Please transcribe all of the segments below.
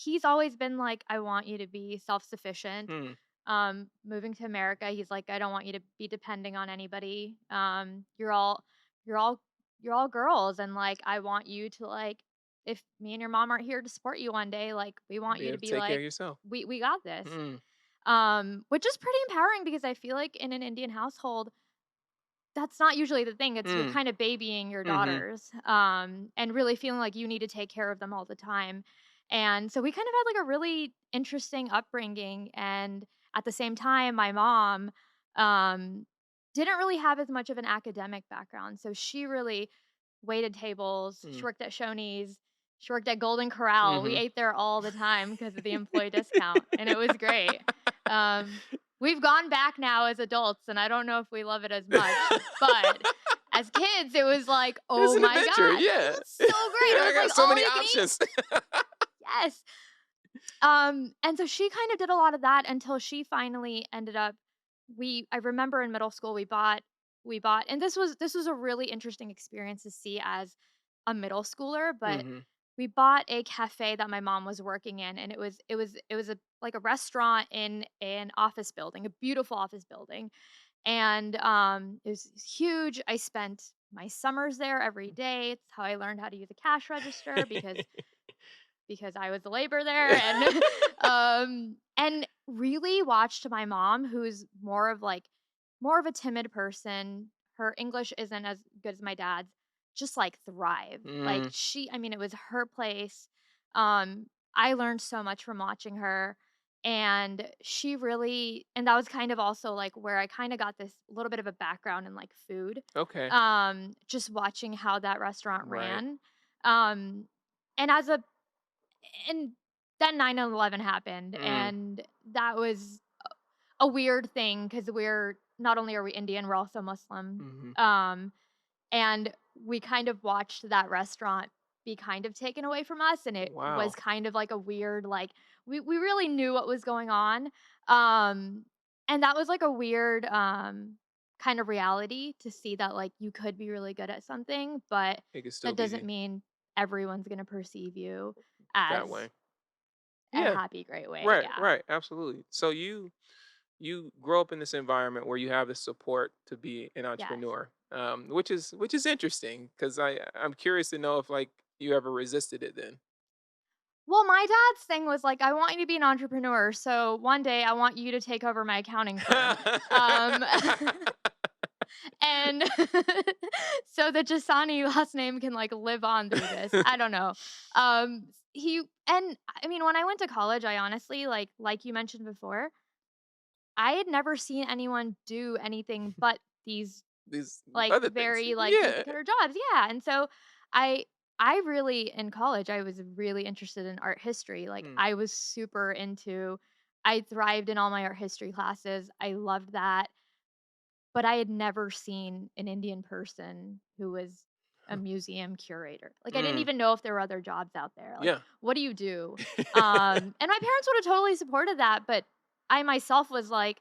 he's always been like, I want you to be self-sufficient. Mm. Moving to America, he's like, I don't want you to be depending on anybody. You're all, you're all girls, and like, I want you to like, if me and your mom aren't here to support you one day, like, we want Be you able to to be take care of like, yourself. we got this. Mm. Which is pretty empowering because I feel like in an Indian household, that's not usually the thing. It's you're Mm. kind of babying your Mhm. daughters, and really feeling like you need to take care of them all the time. And so we kind of had like a really interesting upbringing. And at the same time, my mom um, didn't really have as much of an academic background. So she really waited tables. She Mm. worked at Shoney's. She worked at Golden Corral. We Mhm. ate there all the time because of the employee discount, and it was great. Um, we've gone back now as adults, and I don't know if we love it as much, but as kids, it was like, It's "Oh an my adventure, god, it yeah. was so great." It I was got like so all many you can eat. options. Yes. And so she kind of did a lot of that until she finally ended up I remember in middle school we bought, and this was a really interesting experience to see as a middle schooler, but Mhm. we bought a cafe that my mom was working in, and it was a like a restaurant in an office building, a beautiful office building. And it was huge. I spent my summers there every day. It's how I learned how to use a cash register because I was the labor there. And and really watched my mom, who's more of a timid person. Her English isn't as good as my dad's, just like thrive. Like Mm. I mean, it was her place. I learned so much from watching her. And and that was kind of also like where I kind of got this little bit of a background in like food. Okay. Just watching how that restaurant Right. ran. Um, and as a and then 9/11 happened, Mm. and that was a weird thing because we're not only are we Indian, we're also Muslim. Mhm. And we kind of watched that restaurant be kind of taken away from us, and it was Wow. kind of like a weird, like, we really knew what was going on. Um, and that was like a weird kind of reality to see that like you could be really good at something, but It could still that be doesn't mean everyone's gonna perceive you that as way. a Yeah. happy, great way. Right, Yeah. right, absolutely. So you grow up in this environment where you have the support to be an Yes. entrepreneur, which is interesting because I'm curious to know if like you ever resisted it then. Well, my dad's thing was like, "I want you to be an entrepreneur, so one day I want you to take over my accounting firm." Um, and so the Jasani last name can, like, live on through this. I don't know. He and I mean, when I went to college, I honestly, like you mentioned before, I had never seen anyone do anything but these, These like, other things, very, like, cookie yeah. cutter jobs, yeah. And so I I really in college, I was really interested in art history. Like, Mm. I was super into I thrived in all my art history classes. I loved that, but I had never seen an Indian person who was a museum curator. Like, I didn't Mm. even know if there were other jobs out there. Like, Yeah. what do you do? And my parents would have totally supported that, but I myself was I like,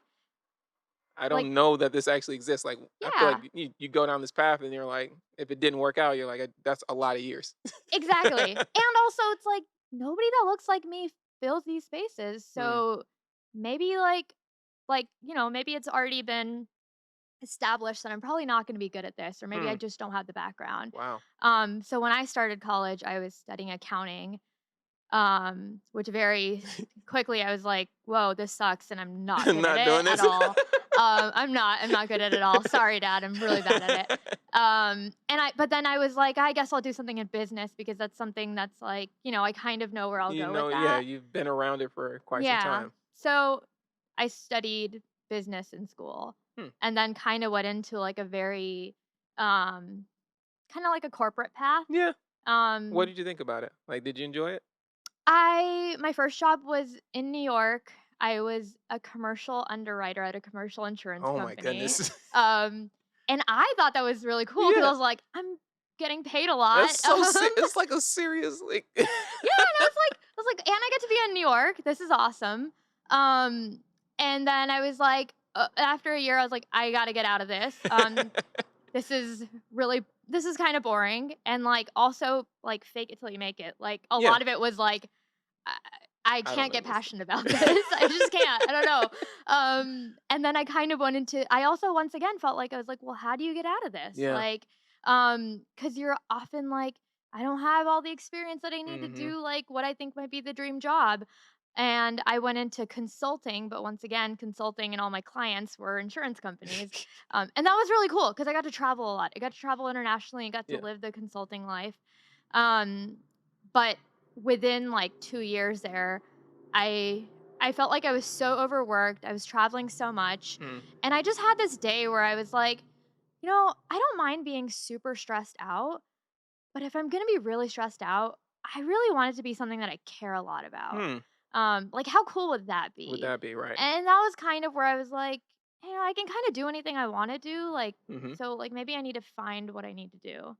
don't know that this actually exists. Like, I feel like yeah. you go down this path and you're like, if it didn't work out, you're like, that's a lot of years. Exactly. And also it's like nobody that looks like me fills these spaces. Mm. So maybe maybe it's already been established that I'm probably not going to be good at this, or maybe I Hmm. just don't have the background. Wow. So when I started college, I was studying accounting, which very quickly I was like, "Whoa, this sucks," and I'm not good at Not it doing at this. all. I'm not good at it at all. Sorry, Dad, I'm really bad at it. But then I was like, I guess I'll do something in business because that's something that's like, I kind of know where I'll You go with know, yeah, that. you've been around it for quite some Yeah. time. So I studied business in school, Hmm. and then kind of went into like a very, um, kind of like a corporate path. Yeah. What Um, did you think about it? Like, did you enjoy it? my first job was in New York. I was a commercial underwriter at a commercial insurance Oh my company. goodness. Um, and I thought that was really cool because I Yeah. was like, I'm getting paid a That's lot. so it's like a serious like Yeah, and I was like, and I get to be in New York. This is awesome. And then I was like, after a year, I was like, I got to get out of this. This is this is kind of boring, and like also like fake it till you make it. Like a Yeah. lot of it was like, I I don't can't get understand. passionate about this. I just can't. I don't know. And then I kind of went into I also once again felt like I was like, "Well, how do you get out of this?" Yeah. Like, because you're often like, "I don't have all the experience that I need to Mhm. do like what I think might be the dream job." And I went into consulting, but once again, consulting and all my clients were insurance companies. And that was really cool because I got to travel a lot. I got to travel internationally and got to Yeah. live the consulting life. Um, but within like 2 years there, I I felt like I was so overworked. I was traveling so much. Mm. And I just had this day where I was like, I don't mind being super stressed out, but if I'm going to be really stressed out, I really want it to be something that I care a lot about. Hmm. Like how cool would that Would be? that be right? And that was kind of where I was like, I can kind of do anything I want to do. Like, Mhm. so like maybe I need to find what I need to do.